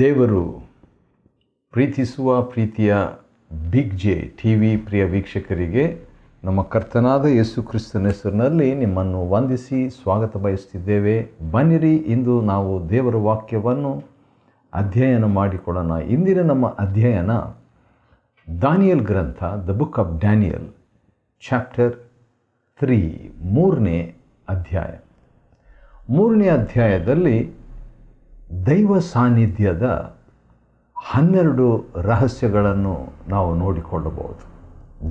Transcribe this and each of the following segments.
ದೇವರು ಪ್ರೀತಿಸುವ ಪ್ರೀತಿಯ ಬಿಗ್ ಜೆ ಟಿ ವಿ ಪ್ರಿಯ ವೀಕ್ಷಕರಿಗೆ ನಮ್ಮ ಕರ್ತನಾದ ಯೇಸು ಕ್ರಿಸ್ತನ ಹೆಸರಿನಲ್ಲಿ ನಿಮ್ಮನ್ನು ವಂದಿಸಿ ಸ್ವಾಗತ ಬಯಸ್ತಿದ್ದೇವೆ. ಬನ್ನಿರಿ, ಇಂದು ನಾವು ದೇವರ ವಾಕ್ಯವನ್ನು ಅಧ್ಯಯನ ಮಾಡಿಕೊಳ್ಳೋಣ. ಇಂದಿನ ನಮ್ಮ ಅಧ್ಯಯನ ದಾನಿಯಲ್ ಗ್ರಂಥ, the book of Daniel, chapter 3, 3ನೇ ಅಧ್ಯಾಯ. 3ನೇ ಅಧ್ಯಾಯದಲ್ಲಿ ದೈವ ಸಾನ್ನಿಧ್ಯದ 12 ರಹಸ್ಯಗಳನ್ನು ನಾವು ನೋಡಿಕೊಳ್ಳಬಹುದು.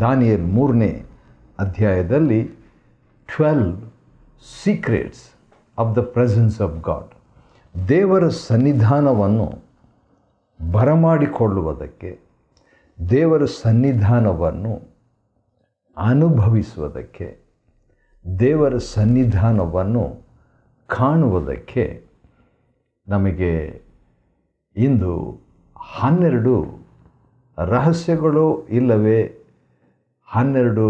ದಾನಿಯಲ್ 3ನೇ ಅಧ್ಯಾಯದಲ್ಲಿ 12 secrets of the presence of god, ದೇವರ ಸನ್ನಿಧಾನವನ್ನು ಬರಮಾಡಿಕೊಳ್ಳುವುದಕ್ಕೆ, ದೇವರ ಸನ್ನಿಧಾನವನ್ನು ಅನುಭವಿಸುವುದಕ್ಕೆ, ದೇವರ ಸನ್ನಿಧಾನವನ್ನು ಕಾಣುವುದಕ್ಕೆ ನಮಗೆ ಇಂದು 12 ರಹಸ್ಯಗಳು ಇಲ್ಲವೇ 12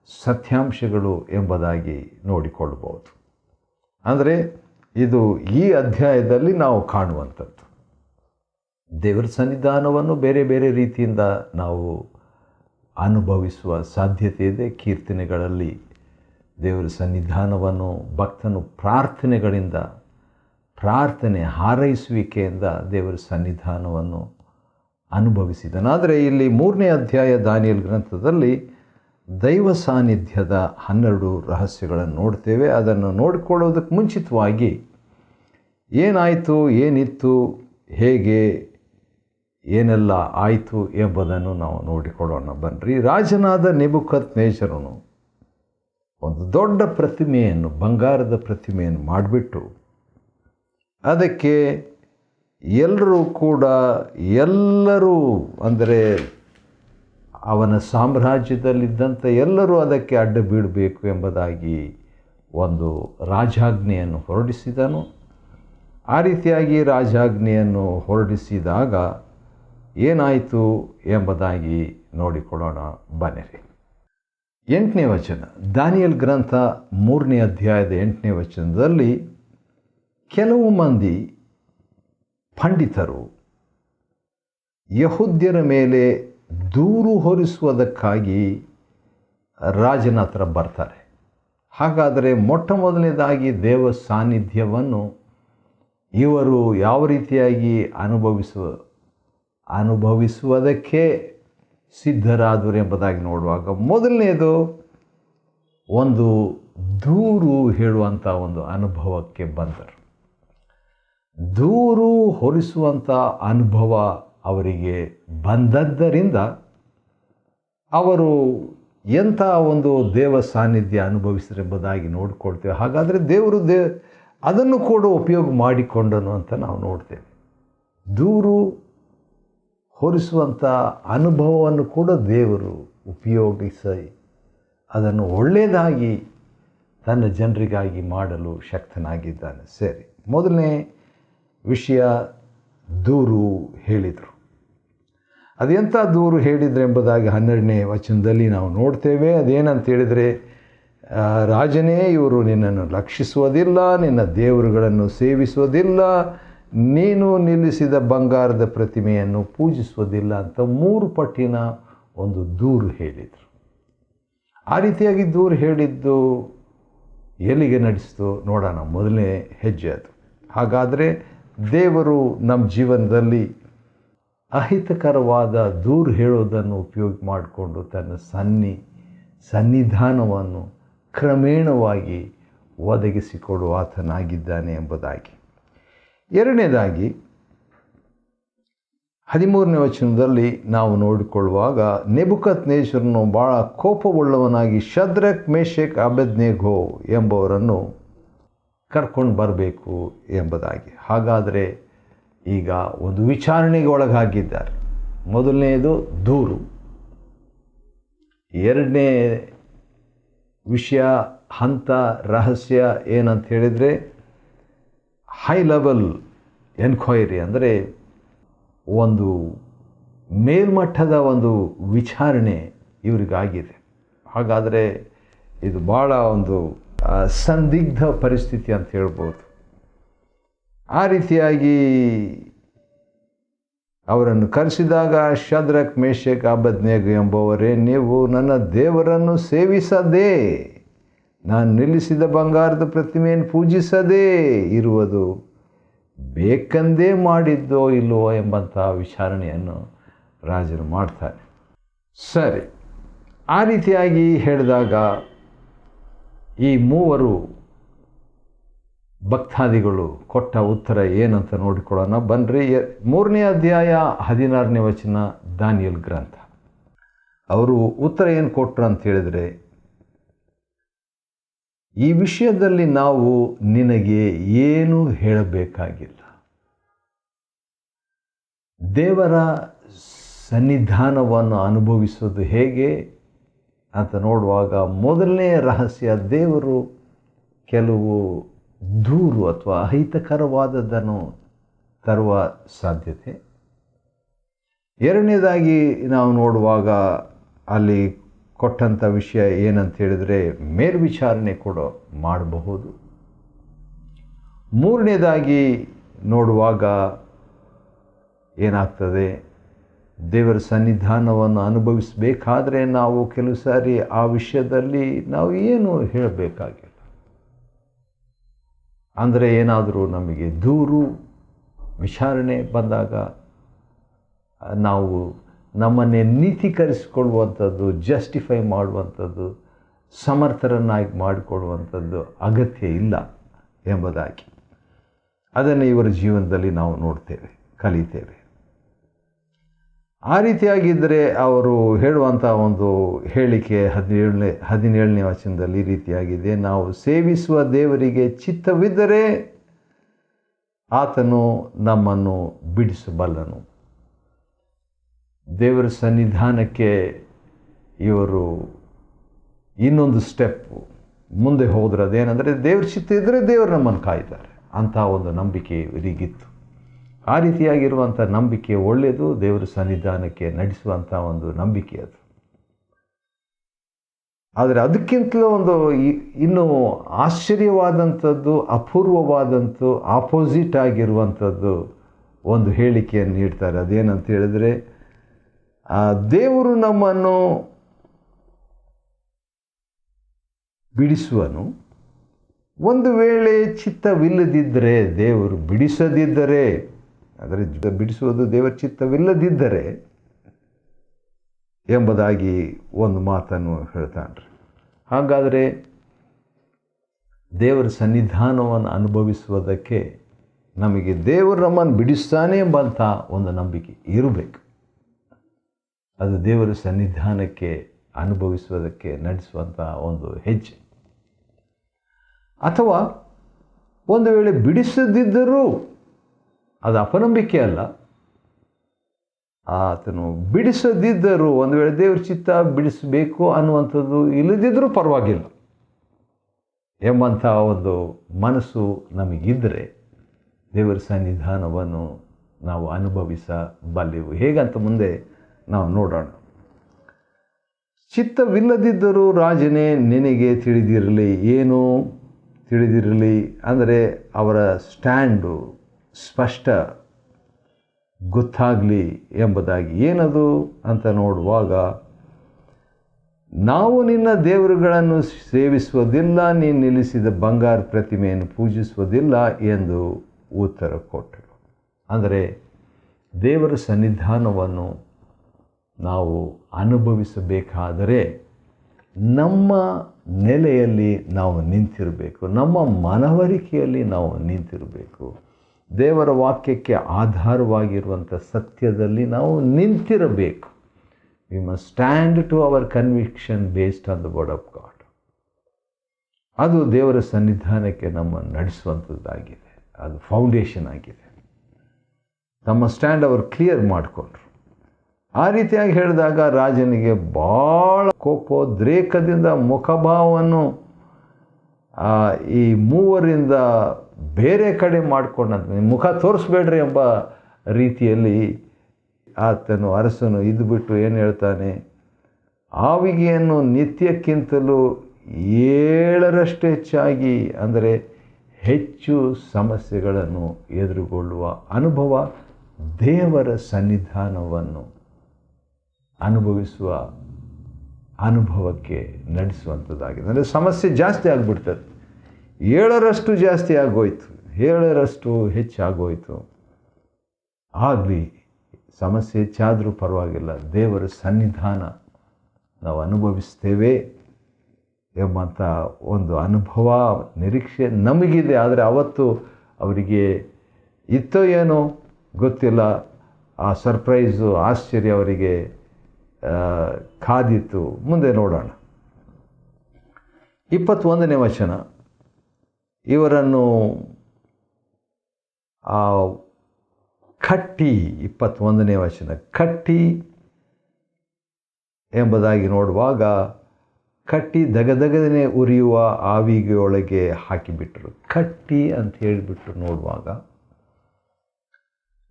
ಸತ್ಯಾಂಶಗಳು ಎಂಬುದಾಗಿ ನೋಡಿಕೊಳ್ಳಬಹುದು. ಅಂದರೆ ಇದು ಈ ಅಧ್ಯಾಯದಲ್ಲಿ ನಾವು ಕಾಣುವಂಥದ್ದು. ದೇವರ ಸನ್ನಿಧಾನವನ್ನು ಬೇರೆ ಬೇರೆ ರೀತಿಯಿಂದ ನಾವು ಅನುಭವಿಸುವ ಸಾಧ್ಯತೆ ಇದೆ. ಕೀರ್ತನೆಗಳಲ್ಲಿ ದೇವರ ಸನ್ನಿಧಾನವನ್ನು ಭಕ್ತನು ಪ್ರಾರ್ಥನೆ ಹಾರೈಸುವಿಕೆಯಿಂದ ದೇವರ ಸನ್ನಿಧಾನವನ್ನು ಅನುಭವಿಸಿದನು. ಆದರೆ ಇಲ್ಲಿ 3ನೇ ಅಧ್ಯಾಯ ದಾನಿಯಲ್ ಗ್ರಂಥದಲ್ಲಿ ದೈವ ಸಾನ್ನಿಧ್ಯದ 12 ರಹಸ್ಯಗಳನ್ನು ನೋಡ್ತೇವೆ. ಅದನ್ನು ನೋಡಿಕೊಳ್ಳೋದಕ್ಕೆ ಮುಂಚಿತವಾಗಿ ಏನಾಯಿತು, ಏನಿತ್ತು, ಹೇಗೆ ಏನೆಲ್ಲ ಆಯಿತು ಎಂಬುದನ್ನು ನಾವು ನೋಡಿಕೊಳ್ಳೋಣ. ಬನ್ನಿರಿ. ರಾಜನಾದ ನೆಬೂಕದ್ನೆಚ್ಚರನು ಒಂದು ದೊಡ್ಡ ಪ್ರತಿಮೆಯನ್ನು, ಬಂಗಾರದ ಪ್ರತಿಮೆಯನ್ನು ಮಾಡಿಬಿಟ್ಟು ಅದಕ್ಕೆ ಎಲ್ಲರೂ ಅಂದರೆ ಅವನ ಸಾಮ್ರಾಜ್ಯದಲ್ಲಿದ್ದಂಥ ಎಲ್ಲರೂ ಅದಕ್ಕೆ ಅಡ್ಡ ಬೀಳಬೇಕು ಎಂಬುದಾಗಿ ಒಂದು ರಾಜಾಜ್ಞೆಯನ್ನು ಹೊರಡಿಸಿದನು. ಆ ರೀತಿಯಾಗಿ ರಾಜಾಜ್ಞೆಯನ್ನು ಹೊರಡಿಸಿದಾಗ ಏನಾಯಿತು ಎಂಬುದಾಗಿ ನೋಡಿಕೊಳ್ಳೋಣ. ಬನ್ನಿರಿ. 8ನೇ ವಚನ, ದಾನಿಯಲ್ ಗ್ರಂಥ 3ನೇ ಅಧ್ಯಾಯದ 8ನೇ ವಚನದಲ್ಲಿ ಕೆಲವು ಮಂದಿ ಪಂಡಿತರು ಯಹೂದ್ಯರ ಮೇಲೆ ದೂರು ಹೊರಿಸುವುದಕ್ಕಾಗಿ ರಾಜನ ಹತ್ರ ಬರ್ತಾರೆ. ಹಾಗಾದರೆ ಮೊಟ್ಟ ಮೊದಲನೇದಾಗಿ ದೇವ ಸಾನ್ನಿಧ್ಯವನ್ನು ಇವರು ಯಾವ ರೀತಿಯಾಗಿ ಅನುಭವಿಸುವುದಕ್ಕೆ ಸಿದ್ಧರಾದರು ಎಂಬುದಾಗಿ ನೋಡುವಾಗ ಮೊದಲನೇದು ಒಂದು ದೂರು ಹೇಳುವಂಥ ಒಂದು ಅನುಭವಕ್ಕೆ ಬಂದರು. ದೂರು ಹೊರಿಸುವಂಥ ಅನುಭವ ಅವರಿಗೆ ಬಂದದ್ದರಿಂದ ಅವರು ಎಂಥ ಒಂದು ದೇವ ಸಾನ್ನಿಧ್ಯ ಅನುಭವಿಸಿರೆಂಬುದಾಗಿ ನೋಡಿಕೊಳ್ತೇವೆ. ಹಾಗಾದರೆ ದೇವರು ಅದನ್ನು ಕೂಡ ಉಪಯೋಗ ಮಾಡಿಕೊಂಡನು ಅಂತ ನಾವು ನೋಡ್ತೇವೆ. ದೂರು ಹೊರಿಸುವಂಥ ಅನುಭವವನ್ನು ಕೂಡ ದೇವರು ಉಪಯೋಗಿಸಿ ಅದನ್ನು ಒಳ್ಳೆಯದಾಗಿ ತನ್ನ ಜನರಿಗಾಗಿ ಮಾಡಲು ಶಕ್ತನಾಗಿದ್ದಾನೆ. ಸರಿ, ಮೊದಲನೇ ವಿಷಯ ದೂರು ಹೇಳಿದರು. ಅದೆಂಥ ದೂರು ಹೇಳಿದ್ರು ಎಂಬುದಾಗಿ 12ನೇ ವಚನದಲ್ಲಿ ನಾವು ನೋಡ್ತೇವೆ. ಅದೇನಂತ ಹೇಳಿದರೆ, ರಾಜನೇ, ಇವರು ನಿನ್ನನ್ನು ಲಕ್ಷಿಸುವುದಿಲ್ಲ, ನಿನ್ನ ದೇವರುಗಳನ್ನು ಸೇವಿಸುವುದಿಲ್ಲ, ನೀನು ನಿಲ್ಲಿಸಿದ ಬಂಗಾರದ ಪ್ರತಿಮೆಯನ್ನು ಪೂಜಿಸುವುದಿಲ್ಲ ಅಂತ 3 ಪಟ್ಟಿನ ಒಂದು ದೂರು ಹೇಳಿದರು. ಆ ರೀತಿಯಾಗಿ ದೂರು ಹೇಳಿದ್ದು ಎಲ್ಲಿಗೆ ನಡೆಸಿತು ನೋಡೋಣ. ಮೊದಲನೇ ಹೆಜ್ಜೆ ಅದು. ಹಾಗಾದರೆ ದೇವರು ನಮ್ಮ ಜೀವನದಲ್ಲಿ ಅಹಿತಕರವಾದ ದೂರು ಹೇಳೋದನ್ನು ಉಪಯೋಗ ಮಾಡಿಕೊಂಡು ತನ್ನ ಸನ್ನಿಧಾನವನ್ನು ಕ್ರಮೇಣವಾಗಿ ಒದಗಿಸಿಕೊಡುವ ಆತನಾಗಿದ್ದಾನೆ ಎಂಬುದಾಗಿ. ಎರಡನೇದಾಗಿ 13ನೇ ವಚನದಲ್ಲಿ ನಾವು ನೋಡಿಕೊಳ್ಳುವಾಗ ನೆಬೂಕದ್ನೆಚ್ಚರನು ಭಾಳ ಕೋಪವುಳ್ಳವನಾಗಿ ಶದ್ರಕ್, ಮೇಷಕ್, ಅಬೇದ್ನೆಗೋ ಎಂಬವರನ್ನು ಕರ್ಕೊಂಡು ಬರಬೇಕು ಎಂಬುದಾಗಿ. ಹಾಗಾದರೆ ಈಗ ಒಂದು ವಿಚಾರಣೆಗೆ ಒಳಗಾಗಿದ್ದಾರೆ. ಮೊದಲನೆಯದು ದೂರು. ಎರಡನೇ ವಿಷಯ, ಹಂತ, ರಹಸ್ಯ ಏನಂತ ಹೇಳಿದರೆ ಹೈ ಲೆವೆಲ್ ಎನ್ಕ್ವೈರಿ, ಅಂದರೆ ಒಂದು ಮೇಲ್ಮಟ್ಟದ ಒಂದು ವಿಚಾರಣೆ ಇವರಿಗಾಗಿದೆ. ಹಾಗಾದರೆ ಇದು ಭಾಳ ಒಂದು ಸಂದಿಗ್ಧ ಪರಿಸ್ಥಿತಿ ಅಂತ ಹೇಳ್ಬೋದು. ಆ ರೀತಿಯಾಗಿ ಅವರನ್ನು ಕರೆಸಿದಾಗ, ಶದ್ರಕ್, ಮೇಷಕ್, ಅಬೇದ್ನೆಗೋ ಎಂಬುವರೇ, ನೀವು ನನ್ನ ದೇವರನ್ನು ಸೇವಿಸದೆ, ನಾನು ನಿಲ್ಲಿಸಿದ ಬಂಗಾರದ ಪ್ರತಿಮೆಯನ್ನು ಪೂಜಿಸದೇ ಇರುವುದು ಬೇಕೆಂದೇ ಮಾಡಿದ್ದೋ ಇಲ್ಲವೋ ಎಂಬಂಥ ವಿಚಾರಣೆಯನ್ನು ರಾಜರು ಮಾಡ್ತಾರೆ. ಸರಿ, ಆ ರೀತಿಯಾಗಿ ಹೇಳಿದಾಗ ಈ ಮೂವರು ಭಕ್ತಾದಿಗಳು ಕೊಟ್ಟ ಉತ್ತರ ಏನಂತ ನೋಡಿಕೊಳ್ಳೋಣ ಬನ್ನಿರಿ. 3ನೇ ಅಧ್ಯಾಯ 16ನೇ ವಚನ, ದಾನಿಯೇಲ್ ಗ್ರಂಥ. ಅವರು ಉತ್ತರ ಏನು ಕೊಟ್ಟರು ಅಂತ ಹೇಳಿದರೆ, ಈ ವಿಷಯದಲ್ಲಿ ನಾವು ನಿನಗೆ ಏನು ಹೇಳಬೇಕಾಗಿಲ್ಲ. ದೇವರ ಸನ್ನಿಧಾನವನ್ನು ಅನುಭವಿಸೋದು ಹೇಗೆ ಅಂತ ನೋಡುವಾಗ, ಮೊದಲನೇ ರಹಸ್ಯ, ದೇವರು ಕೆಲವು ದೂರು ಅಥವಾ ಅಹಿತಕರವಾದದ್ದನ್ನು ತರುವ ಸಾಧ್ಯತೆ. ಎರಡನೇದಾಗಿ ನಾವು ನೋಡುವಾಗ ಅಲ್ಲಿ ಕೊಟ್ಟಂಥ ವಿಷಯ ಏನಂತ ಹೇಳಿದರೆ, ಮೇಲ್ವಿಚಾರಣೆ ಕೂಡ ಮಾಡಬಹುದು. ಮೂರನೇದಾಗಿ ನೋಡುವಾಗ ಏನಾಗ್ತದೆ, ದೇವರ ಸನ್ನಿಧಾನವನ್ನು ಅನುಭವಿಸಬೇಕಾದ್ರೆ ನಾವು ಕೆಲವು ಸಾರಿ ಆ ವಿಷಯದಲ್ಲಿ ನಾವು ಏನು ಹೇಳಬೇಕಾಗಿಲ್ಲ. ಅಂದರೆ ಏನಾದರೂ ನಮಗೆ ದೂರು ವಿಚಾರಣೆ ಬಂದಾಗ ನಾವು ನಮ್ಮನ್ನೇ ನೀತೀಕರಿಸಿಕೊಳ್ಳುವಂಥದ್ದು, ಜಸ್ಟಿಫೈ ಮಾಡುವಂಥದ್ದು, ಸಮರ್ಥರನ್ನಾಗಿ ಮಾಡಿಕೊಳ್ಳುವಂಥದ್ದು ಅಗತ್ಯ ಇಲ್ಲ ಎಂಬುದಾಗಿ ಅದನ್ನು ಇವರ ಜೀವನದಲ್ಲಿ ನಾವು ನೋಡ್ತೇವೆ, ಕಲಿತೇವೆ. ಆ ರೀತಿಯಾಗಿದ್ದರೆ ಅವರು ಹೇಳುವಂಥ ಒಂದು ಹೇಳಿಕೆ 17ನೇ ವಚನದಲ್ಲಿ ಈ ರೀತಿಯಾಗಿದೆ, ನಾವು ಸೇವಿಸುವ ದೇವರಿಗೆ ಚಿತ್ತವಿದ್ದರೆ ಆತನು ನಮ್ಮನ್ನು ಬಿಡಿಸಬಲ್ಲನು. ದೇವರ ಸನ್ನಿಧಾನಕ್ಕೆ ಇವರು ಇನ್ನೊಂದು ಸ್ಟೆಪ್ ಮುಂದೆ ಹೋದ್ರೆ ಅದೇನೆಂದರೆ, ದೇವ್ರ ಚಿತ್ತ ಇದ್ದರೆ ದೇವರು ನಮ್ಮನ್ನು ಕಾಯ್ತಾರೆ ಅಂಥ ಒಂದು ನಂಬಿಕೆ ಇವರಿಗಿತ್ತು. ಆ ರೀತಿಯಾಗಿರುವಂಥ ನಂಬಿಕೆ ಒಳ್ಳೆಯದು, ದೇವರ ಸನ್ನಿಧಾನಕ್ಕೆ ನಡೆಸುವಂಥ ಒಂದು ನಂಬಿಕೆ ಅದು. ಆದರೆ ಅದಕ್ಕಿಂತಲೂ ಒಂದು ಇನ್ನೂ ಆಶ್ಚರ್ಯವಾದಂಥದ್ದು, ಅಪೂರ್ವವಾದಂಥ, ಆಪೋಸಿಟ್ ಆಗಿರುವಂಥದ್ದು ಒಂದು ಹೇಳಿಕೆಯನ್ನು ನೀಡ್ತಾರೆ. ಅದೇನಂತ ಹೇಳಿದರೆ, ದೇವರು ನಮ್ಮನ್ನು ಬಿಡಿಸುವನು. ಒಂದು ವೇಳೆ ಚಿತ್ತವಿಲ್ಲದಿದ್ದರೆ, ದೇವರು ಬಿಡಿಸದಿದ್ದರೆ, ಆದರೆ ಬಿಡಿಸುವುದು ದೇವರ ಚಿತ್ತವಿಲ್ಲದಿದ್ದರೆ ಎಂಬುದಾಗಿ ಒಂದು ಮಾತನ್ನು ಹೇಳ್ತಾನ್ರಿ. ಹಾಗಾದರೆ ದೇವರ ಸನ್ನಿಧಾನವನ್ನು ಅನುಭವಿಸುವುದಕ್ಕೆ ನಮಗೆ ದೇವರು ನಮ್ಮನ್ನು ಬಿಡಿಸ್ತಾನೆ ಎಂಬಂಥ ಒಂದು ನಂಬಿಕೆ ಇರಬೇಕು. ಅದು ದೇವರ ಸನ್ನಿಧಾನಕ್ಕೆ ಅನುಭವಿಸುವುದಕ್ಕೆ ನಡೆಸುವಂಥ ಒಂದು ಹೆಜ್ಜೆ. ಅಥವಾ ಒಂದು ವೇಳೆ ಬಿಡಿಸದಿದ್ದರೂ ಅದು ಅಪನಂಬಿಕೆ ಅಲ್ಲ. ಆತನು ಬಿಡಿಸದಿದ್ದರೂ, ಒಂದು ವೇಳೆ ದೇವ್ರ ಚಿತ್ತ ಬಿಡಿಸಬೇಕು ಅನ್ನುವಂಥದ್ದು ಇಲ್ಲದಿದ್ದರೂ ಪರವಾಗಿಲ್ಲ ಎಂಬಂಥ ಒಂದು ಮನಸ್ಸು ನಮಗಿದ್ದರೆ ದೇವರ ಸನ್ನಿಧಾನವನ್ನು ನಾವು ಅನುಭವಿಸಬಲ್ಲೆವು. ಹೇಗಂತ ಮುಂದೆ ನಾವು ನೋಡೋಣ. ಚಿತ್ತವಿಲ್ಲದಿದ್ದರೂ ರಾಜನೇ ನಿನಗೆ ತಿಳಿದಿರಲಿ. ಏನು ತಿಳಿದಿರಲಿ ಅಂದರೆ ಅವರ ಸ್ಟ್ಯಾಂಡು ಸ್ಪಷ್ಟ ಗೊತ್ತಾಗಲಿ ಎಂಬುದಾಗಿ. ಏನದು ಅಂತ ನೋಡುವಾಗ, ನಾವು ನಿನ್ನ ದೇವರುಗಳನ್ನು ಸೇವಿಸುವುದಿಲ್ಲ, ನೀನು ನಿಲ್ಲಿಸಿದ ಬಂಗಾರ ಪ್ರತಿಮೆಯನ್ನು ಪೂಜಿಸುವುದಿಲ್ಲ ಎಂದು ಉತ್ತರ ಕೊಟ್ಟರು. ಅಂದರೆ ದೇವರ ಸನ್ನಿಧಾನವನ್ನು ನಾವು ಅನುಭವಿಸಬೇಕಾದರೆ ನಮ್ಮ ನೆಲೆಯಲ್ಲಿ ನಾವು ನಿಂತಿರಬೇಕು, ನಮ್ಮ ಮನವರಿಕೆಯಲ್ಲಿ ನಾವು ನಿಂತಿರಬೇಕು. ದೇವರ ವಾಕ್ಯಕ್ಕೆ ಆಧಾರವಾಗಿರುವಂಥ ಸತ್ಯದಲ್ಲಿ ನಾವು ನಿಂತಿರಬೇಕು. We must stand to our conviction based on the word of God. ಅದು ದೇವರ ಸನ್ನಿಧಾನಕ್ಕೆ ನಮ್ಮನ್ನು ನಡೆಸುವಂಥದ್ದಾಗಿದೆ. ಅದು ಫೌಂಡೇಶನ್ ಆಗಿದೆ. ತಮ್ಮ ಸ್ಟ್ಯಾಂಡ್ ಅವರು ಕ್ಲಿಯರ್ ಮಾಡಿಕೊಂಡ್ರು. ಆ ರೀತಿಯಾಗಿ ಹೇಳಿದಾಗ ರಾಜನಿಗೆ ಭಾಳ ಕೋಪೋದ್ರೇಕದಿಂದ ಮುಖಭಾವವನ್ನು ಈ ಮೂವರಿಂದ ಬೇರೆ ಕಡೆ ಮಾಡಿಕೊಂಡಂತ, ಮುಖ ತೋರಿಸ್ಬೇಡ್ರಿ ಎಂಬ ರೀತಿಯಲ್ಲಿ ಆತನು ಅರಸನು ಇದ್ದುಬಿಟ್ಟು ಏನು ಹೇಳ್ತಾನೆ, ಆವಿಗೆಯನ್ನು ನಿತ್ಯಕ್ಕಿಂತಲೂ 7ರಷ್ಟು ಹೆಚ್ಚಾಗಿ, ಅಂದರೆ ಹೆಚ್ಚು ಸಮಸ್ಯೆಗಳನ್ನು ಎದುರುಗೊಳ್ಳುವ ಅನುಭವ ದೇವರ ಸನ್ನಿಧಾನವನ್ನು ಅನುಭವಿಸುವ ಅನುಭವಕ್ಕೆ ನಡೆಸುವಂಥದ್ದಾಗಿದೆ. ಅಂದರೆ ಸಮಸ್ಯೆ ಜಾಸ್ತಿ ಆಗಿಬಿಡ್ತದೆ. 7ರಷ್ಟು ಜಾಸ್ತಿ ಆಗೋಯ್ತು, 7ರಷ್ಟು ಹೆಚ್ಚಾಗೋಯ್ತು. ಆಗಲಿ, ಸಮಸ್ಯೆ ಹೆಚ್ಚಾದರೂ ಪರವಾಗಿಲ್ಲ, ದೇವರ ಸನ್ನಿಧಾನ ನಾವು ಅನುಭವಿಸ್ತೇವೆ ಎಂಬಂಥ ಒಂದು ಅನುಭವ, ನಿರೀಕ್ಷೆ ನಮಗಿದೆ. ಆದರೆ ಅವತ್ತು ಅವರಿಗೆ ಇತ್ತೋ ಏನೋ ಗೊತ್ತಿಲ್ಲ, ಆ ಸರ್ಪ್ರೈಸು, ಆಶ್ಚರ್ಯ ಅವರಿಗೆ ಕಾದಿತ್ತು. ಮುಂದೆ ನೋಡೋಣ. 21ನೇ ವಚನ, ಇವರನ್ನು ಕಟ್ಟಿ, 21ನೇ ವಚನ, ಕಟ್ಟಿ ಎಂಬುದಾಗಿ ನೋಡುವಾಗ, ಕಟ್ಟಿ ದಗದಗನೆ ಉರಿಯುವ ಆವಿಗೆಯೊಳಗೆ ಹಾಕಿಬಿಟ್ರು. ಕಟ್ಟಿ ಅಂತ ಹೇಳಿಬಿಟ್ಟು ನೋಡುವಾಗ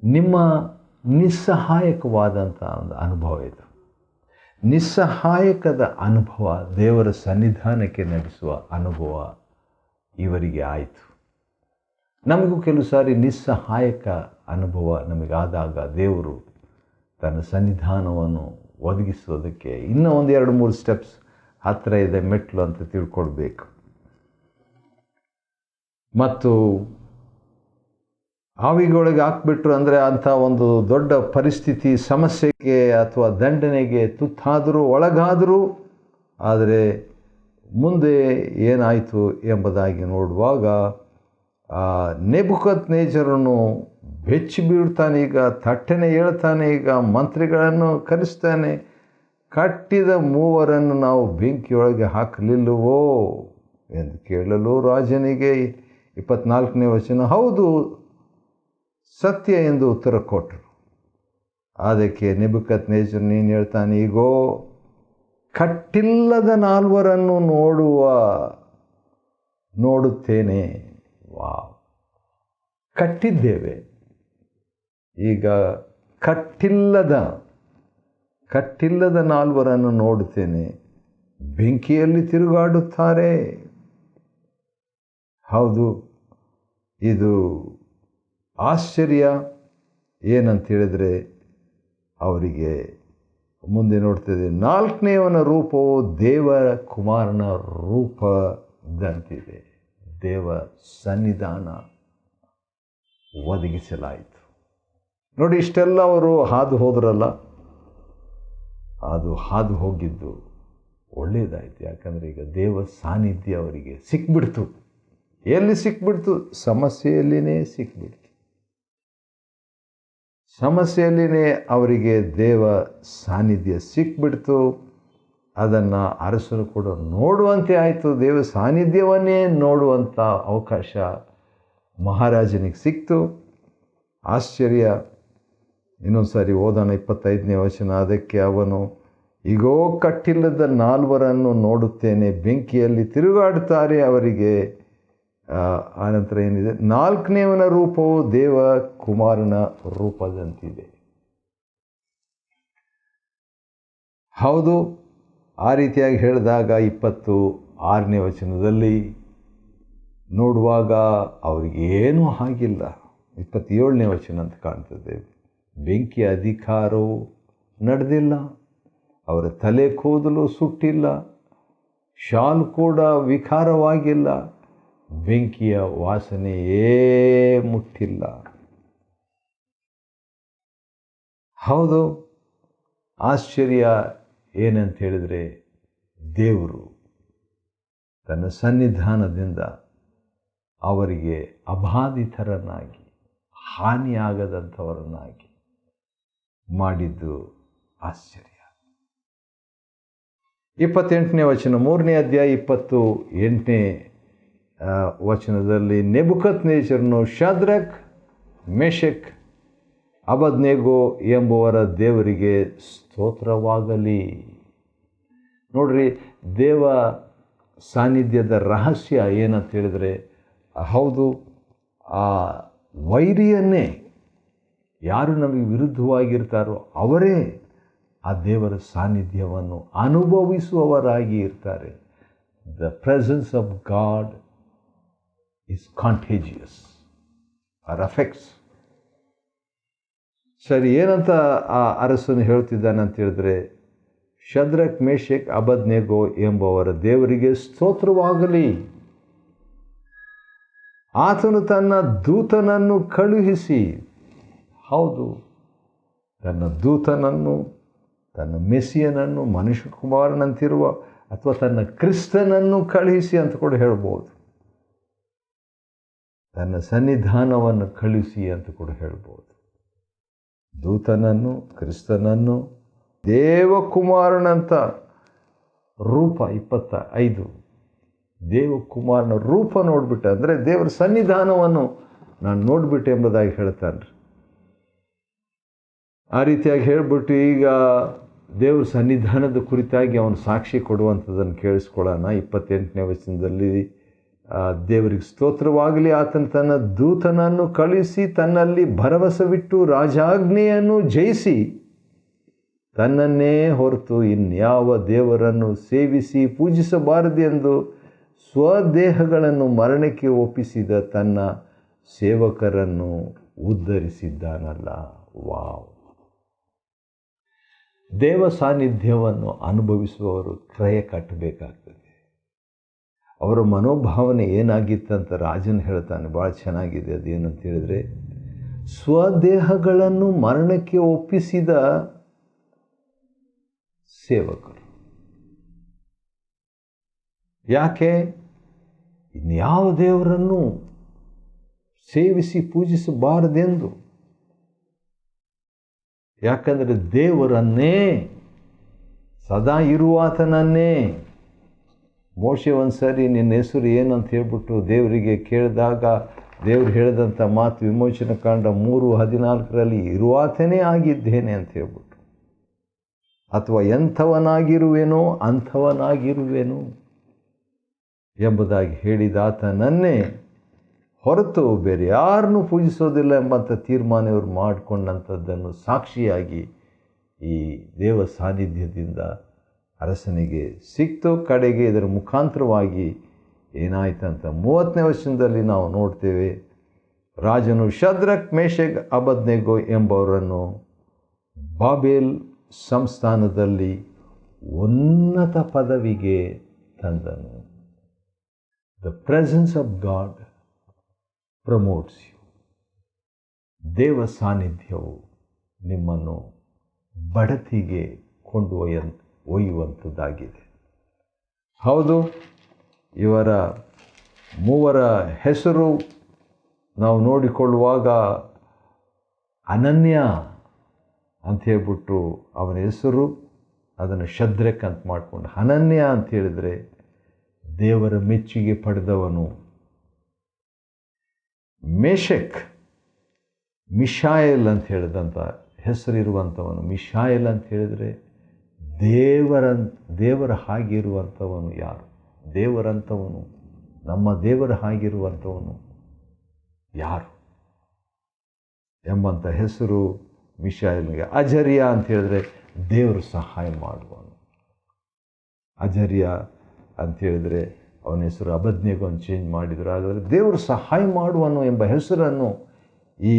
ನಿಮ್ಮ ನಿಸ್ಸಹಾಯಕವಾದಂಥ ಒಂದು ಅನುಭವ ಇದು. ನಿಸ್ಸಹಾಯಕದ ಅನುಭವ, ದೇವರ ಸನ್ನಿಧಾನಕ್ಕೆ ನಡೆಸುವ ಅನುಭವ ಇವರಿಗೆ ಆಯಿತು. ನಮಗೂ ಕೆಲವು ಸಾರಿ ನಿಸ್ಸಹಾಯಕ ಅನುಭವ ನಮಗಾದಾಗ ದೇವರು ತನ್ನ ಸನ್ನಿಧಾನವನ್ನು ಒದಗಿಸೋದಕ್ಕೆ ಇನ್ನೂ 1-2-3 ಸ್ಟೆಪ್ಸ್ ಹತ್ತಿರ ಇದೆ, ಮೆಟ್ಲು ಅಂತ ತಿಳ್ಕೊಳ್ಬೇಕು. ಮತ್ತು ಆವಿಗೊಳಗೆ ಹಾಕ್ಬಿಟ್ರು ಅಂದರೆ ಅಂಥ ಒಂದು ದೊಡ್ಡ ಪರಿಸ್ಥಿತಿ, ಸಮಸ್ಯೆಗೆ ಅಥವಾ ದಂಡನೆಗೆ ತುತ್ತಾದರೂ, ಒಳಗಾದರೂ. ಆದರೆ ಮುಂದೆ ಏನಾಯಿತು ಎಂಬುದಾಗಿ ನೋಡುವಾಗ, ನೆಬೂಕದ್ನೆಚ್ಚರನು ಬೆಚ್ಚಿ ಬೀಳ್ತಾನೆ. ಈಗ ತಟ್ಟನೆ ಹೇಳ್ತಾನೆ, ಈಗ ಮಂತ್ರಿಗಳನ್ನು ಕರೆಸ್ತಾನೆ. ಕಟ್ಟಿದ 3 ನಾವು ಬೆಂಕಿಯೊಳಗೆ ಹಾಕಲಿಲ್ಲವೋ ಎಂದು ಕೇಳಲು ರಾಜನಿಗೆ 24ನೇ ವಚನ, ಹೌದು ಸತ್ಯ ಎಂದು ಉತ್ತರ ಕೊಟ್ಟರು. ಅದಕ್ಕೆ ನೆಬೂಕದ್ನೆಚ್ಚರ ನೀನು ಹೇಳ್ತಾನೆ, ಈಗೋ ಕಟ್ಟಿಲ್ಲದ 4 ನೋಡುತ್ತೇನೆ. ಕಟ್ಟಿದ್ದೇವೆ, ಈಗ ಕಟ್ಟಿಲ್ಲದ 4 ನೋಡುತ್ತೇನೆ, ಬೆಂಕಿಯಲ್ಲಿ ತಿರುಗಾಡುತ್ತಾರೆ. ಹೌದು, ಇದು ಆಶ್ಚರ್ಯ. ಏನಂತ ಹೇಳಿದರೆ ಅವರಿಗೆ ಮುಂದೆ ನೋಡ್ತಿದೆ, 4ನೇವನ ರೂಪವು ದೇವರ ಕುಮಾರನ ರೂಪದಂತಿದೆ. ದೇವ ಸನ್ನಿಧಾನ ಒದಗಿಸಲಾಯಿತು. ನೋಡಿ, ಇಷ್ಟೆಲ್ಲ ಅವರು ಹಾದು ಹೋದ್ರಲ್ಲ, ಅದು ಹಾದು ಹೋಗಿದ್ದು ಒಳ್ಳೆಯದಾಯಿತು. ಯಾಕಂದರೆ ಈಗ ದೇವ ಸಾನ್ನಿಧ್ಯ ಅವರಿಗೆ ಸಿಕ್ಬಿಡ್ತು. ಎಲ್ಲಿ ಸಿಕ್ಬಿಡ್ತು? ಸಮಸ್ಯೆಯಲ್ಲಿನೇ ಸಿಕ್ಬಿಡ್ತು. ಸಮಸ್ಯೆಯಲ್ಲಿನೇ ಅವರಿಗೆ ದೇವ ಸಾನ್ನಿಧ್ಯ ಸಿಕ್ಬಿಡ್ತು. ಅದನ್ನು ಅರಸನು ಕೂಡ ನೋಡುವಂತೆ ಆಯಿತು. ದೇವ ಸಾನ್ನಿಧ್ಯವನ್ನೇ ನೋಡುವಂಥ ಅವಕಾಶ ಮಹಾರಾಜನಿಗೆ ಸಿಕ್ತು. ಆಶ್ಚರ್ಯ. ಇನ್ನೊಂದು ಸಾರಿ ಓದೋಣ, 25ನೇ ವಚನ. ಅದಕ್ಕೆ ಅವನು, ಈಗೋ ಕಟ್ಟಿಲ್ಲದ 4 ನೋಡುತ್ತೇನೆ, ಬೆಂಕಿಯಲ್ಲಿ ತಿರುಗಾಡುತ್ತಾರೆ. ಅವರಿಗೆ ಆನಂತರ ಏನಿದೆ, 4ನೇವನ ರೂಪವು ದೇವ ಕುಮಾರನ ರೂಪದಂತಿದೆ. ಹೌದು, ಆ ರೀತಿಯಾಗಿ ಹೇಳಿದಾಗ 26ನೇ ವಚನದಲ್ಲಿ ನೋಡುವಾಗ ಅವರಿಗೆ ಏನೂ ಆಗಿಲ್ಲ. 27ನೇ ವಚನ ಅಂತ ಕಾಣ್ತದೆ, ಬೆಂಕಿಯ ಅಧಿಕಾರವು ನಡೆದಿಲ್ಲ, ಅವರ ತಲೆ ಕೂದಲು ಸುಟ್ಟಿಲ್ಲ, ಶಾಲ್ ಕೂಡ ವಿಕಾರವಾಗಿಲ್ಲ, ಬೆಂಕಿಯ ವಾಸನೆಯೇ ಮುಟ್ಟಿಲ್ಲ. ಹೌದು, ಆಶ್ಚರ್ಯ ಏನಂತ ಹೇಳಿದರೆ, ದೇವರು ತನ್ನ ಸನ್ನಿಧಾನದಿಂದ ಅವರಿಗೆ ಅಬಾಧಿತರನ್ನಾಗಿ, ಹಾನಿಯಾಗದಂಥವರನ್ನಾಗಿ ಮಾಡಿದ್ದು ಆಶ್ಚರ್ಯ. 28ನೇ ವಚನ, 3ನೇ ಅಧ್ಯಾಯ 28ನೇ ವಚನದಲ್ಲಿ, ನೆಬೂಕದ್ನೆಚ್ಚರನು ಶದ್ರಕ್, ಮೆಷಕ್, ಅಬೇದ್ನೆಗೋ ಎಂಬುವರ ದೇವರಿಗೆ ಸ್ತೋತ್ರವಾಗಲಿ. ನೋಡ್ರಿ, ದೇವ ಸಾನ್ನಿಧ್ಯದ ರಹಸ್ಯ ಏನಂತ ಹೇಳಿದರೆ, ಹೌದು, ಆ ವೈರಿಯನ್ನೇ, ಯಾರು ನಮಗೆ ವಿರುದ್ಧವಾಗಿರ್ತಾರೋ ಅವರೇ ಆ ದೇವರ ಸಾನ್ನಿಧ್ಯವನ್ನು ಅನುಭವಿಸುವವರಾಗಿ ಇರ್ತಾರೆ. The presence of god is contagious or affects. ಸರಿ, ಏನಂತ ಆ ಅರಸನು ಹೇಳ್ತಿದ್ದಾನೆ ಅಂತ ಹೇಳಿದ್ರೆ, ಶದ್ರಕ್, ಮೇಷಕ್, ಅಬೇದ್ನೆಗೋ ಎಂಬವರ ದೇವರಿಗೆ ಸ್ತೋತ್ರವಾಗಲಿ. ಆತನು ತನ್ನ ದೂತನನ್ನು ಕಳುಹಿಸಿ, ಹೌದು, ತನ್ನ ದೂತನನ್ನು, ತನ್ನ ಮೆಸ್ಸಿಯನನ್ನು, ಮನುಷ್ಯಕುಮಾರನಂತಿರುವ ಅಥವಾ ತನ್ನ ಕ್ರಿಸ್ತನನ್ನು ಕಳುಹಿಸಿ ಅಂತ ಕೂಡ ಹೇಳ್ಬೋದು. ತನ್ನ ಸನ್ನಿಧಾನವನ್ನು ಕಳುಹಿಸಿ ಅಂತ ಕೂಡ ಹೇಳ್ಬೋದು. ದೂತನನ್ನು, ಕ್ರಿಸ್ತನನ್ನು, ದೇವಕುಮಾರನಂತ ರೂಪ 25, ದೇವಕುಮಾರನ ರೂಪ ನೋಡಿಬಿಟ್ಟೆ ಅಂದರೆ ದೇವರ ಸನ್ನಿಧಾನವನ್ನು ನಾನು ನೋಡಿಬಿಟ್ಟೆ ಎಂಬುದಾಗಿ ಹೇಳ್ತಾನೆ. ಆ ರೀತಿಯಾಗಿ ಹೇಳಿಬಿಟ್ಟು ಈಗ ದೇವ್ರ ಸನ್ನಿಧಾನದ ಕುರಿತಾಗಿ ಅವನು ಸಾಕ್ಷಿ ಕೊಡುವಂಥದ್ದನ್ನು ಕೇಳಿಸ್ಕೊಳ್ಳೋಣ. 28ನೇ ವಚನದಲ್ಲಿ, ದೇವರಿಗೆ ಸ್ತೋತ್ರವಾಗಲಿ, ಆತನು ತನ್ನ ದೂತನನ್ನು ಕಳುಹಿಸಿ ತನ್ನಲ್ಲಿ ಭರವಸವಿಟ್ಟು ರಾಜಾಜ್ಞೆಯನ್ನು ಜಯಿಸಿ ತನ್ನನ್ನೇ ಹೊರತು ಇನ್ಯಾವ ದೇವರನ್ನು ಸೇವಿಸಿ ಪೂಜಿಸಬಾರದೆಂದು ಸ್ವದೇಹಗಳನ್ನು ಮರಣಕ್ಕೆ ಒಪ್ಪಿಸಿದ ತನ್ನ ಸೇವಕರನ್ನು ಉದ್ಧರಿಸಿದ್ದಾನಲ್ಲ. ವಾವ್! ದೇವ ಸಾನ್ನಿಧ್ಯವನ್ನು ಅನುಭವಿಸುವವರು ಕ್ರಯ ಕಟ್ಟಬೇಕಾಗ್ತದೆ. ಅವರ ಮನೋಭಾವನೆ ಏನಾಗಿತ್ತಂತ ರಾಜನ್ ಹೇಳ್ತಾನೆ, ಭಾಳ ಚೆನ್ನಾಗಿದೆ. ಅದೇನಂತ ಹೇಳಿದರೆ, ಸ್ವದೇಹಗಳನ್ನು ಮರಣಕ್ಕೆ ಒಪ್ಪಿಸಿದ ಸೇವಕರು. ಯಾಕೆ? ಇನ್ಯಾವ ದೇವರನ್ನು ಸೇವಿಸಿ ಪೂಜಿಸಬಾರದೆಂದು. ಯಾಕಂದರೆ ದೇವರನ್ನೇ, ಸದಾ ಇರುವಾತನನ್ನೇ. ಮೋಶೆ ಒಂದ್ಸರಿ ನಿನ್ನ ಹೆಸರು ಏನಂತ ಹೇಳ್ಬಿಟ್ಟು ದೇವರಿಗೆ ಕೇಳಿದಾಗ ದೇವರು ಹೇಳಿದಂಥ ಮಾತು ವಿಮೋಚನ ಕಾಂಡ 3:14 ಇರುವಾತನೇ ಆಗಿದ್ದೇನೆ ಅಂತ ಹೇಳ್ಬಿಟ್ಟು, ಅಥವಾ ಎಂಥವನಾಗಿರುವೆನೋ ಅಂಥವನಾಗಿರುವೆನು ಎಂಬುದಾಗಿ ಹೇಳಿದಾತನನ್ನೇ ಹೊರತು ಬೇರೆ ಯಾರನ್ನೂ ಪೂಜಿಸೋದಿಲ್ಲ ಎಂಬಂಥ ತೀರ್ಮಾನ ಇವರು ಮಾಡಿಕೊಂಡಂಥದ್ದನ್ನು ಸಾಕ್ಷಿಯಾಗಿ ಈ ದೇವ ಸಾನ್ನಿಧ್ಯದಿಂದ ಅರಸನಿಗೆ ಸಿಕ್ತು. ಕಡೆಗೆ ಇದರ ಮುಖಾಂತರವಾಗಿ ಏನಾಯ್ತಂತ 30ನೇ ವಚನದಲ್ಲಿ ನಾವು ನೋಡ್ತೇವೆ. ರಾಜನು ಶದ್ರಕ್, ಮೇಷಕ್, ಅಬೇದ್ನೆಗೋ ಎಂಬವರನ್ನು ಬಾಬೆಲ್ ಸಂಸ್ಥಾನದಲ್ಲಿ ಉನ್ನತ ಪದವಿಗೆ ತಂದನು. The presence of God promotes you. ದೇವ ಸಾನ್ನಿಧ್ಯವು ನಿಮ್ಮನ್ನು ಬಡತಿಗೆ ಒಯ್ಯುವಂಥದ್ದಾಗಿದೆ. ಹೌದು, ಇವರ ಮೂವರ ಹೆಸರು ನಾವು ನೋಡಿಕೊಳ್ಳುವಾಗ ಅನನ್ಯ ಅಂತ ಹೇಳ್ಬಿಟ್ಟು ಅವನ ಹೆಸರು, ಅದನ್ನು ಶದ್ರಕ್ ಅಂತ ಮಾಡಿಕೊಂಡು ಅನನ್ಯ ಅಂತ ಹೇಳಿದರೆ ದೇವರ ಮೆಚ್ಚುಗೆ ಪಡೆದವನು. ಮೇಷಕ್, ಮಿಶಾಯಲ್ ಅಂತ ಹೇಳಿದಂಥ ಹೆಸರಿರುವಂಥವನು. ಮಿಶಾಯಲ್ ಅಂತ ಹೇಳಿದರೆ ದೇವರ ಹಾಗಿರುವಂಥವನು. ಯಾರು? ದೇವರಂಥವನು, ನಮ್ಮ ದೇವರ ಹಾಗಿರುವಂಥವನು ಯಾರು ಎಂಬಂಥ ಹೆಸರು ಮಿಶಾಯಲ್ನಿಗೆ. ಅಜರ್ಯ ಅಂತ ಹೇಳಿದ್ರೆ ದೇವರು ಸಹಾಯ ಮಾಡುವನು. ಅಜರ್ಯ ಅಂತ ಹೇಳಿದರೆ ಅವನ ಹೆಸರು ಅಬೇದ್ನೆಗೋ ಚೇಂಜ್ ಮಾಡಿದರು. ಆದರೆ ದೇವರು ಸಹಾಯ ಮಾಡುವನು ಎಂಬ ಹೆಸರನ್ನು ಈ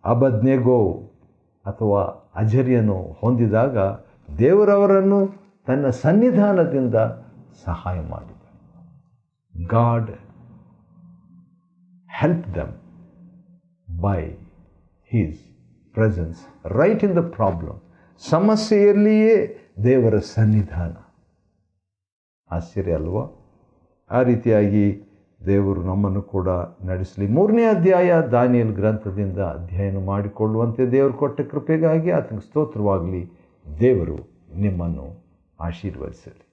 ಅಬೇದ್ನೆಗೋ ಅಥವಾ ಅಜರ್ಯನು ಹೊಂದಿದಾಗ ದೇವರವರನ್ನು ತನ್ನ ಸನ್ನಿಧಾನದಿಂದ ಸಹಾಯ ಮಾಡಿದ. God help them by his presence right in the problem. ಸಮಸ್ಯೆಯಲ್ಲಿಯೇ ದೇವರ ಸನ್ನಿಧಾನ. ಆಶ್ಚರ್ಯ ಅಲ್ವಾ? ಆ ರೀತಿಯಾಗಿ ದೇವರು ನಮ್ಮನ್ನು ಕೂಡ ನಡೆಸಲಿ. 3ನೇ ಅಧ್ಯಾಯ ದಾನಿಯೇಲ್ ಗ್ರಂಥದಿಂದ ಅಧ್ಯಯನ ಮಾಡಿಕೊಳ್ಳುವಂತೆ ದೇವರು ಕೊಟ್ಟ ಕೃಪೆಗಾಗಿ ಆತನಿಗೆ ಸ್ತೋತ್ರವಾಗಲಿ. ದೇವರು ನಿಮ್ಮನ್ನು ಆಶೀರ್ವದಿಸಲಿ.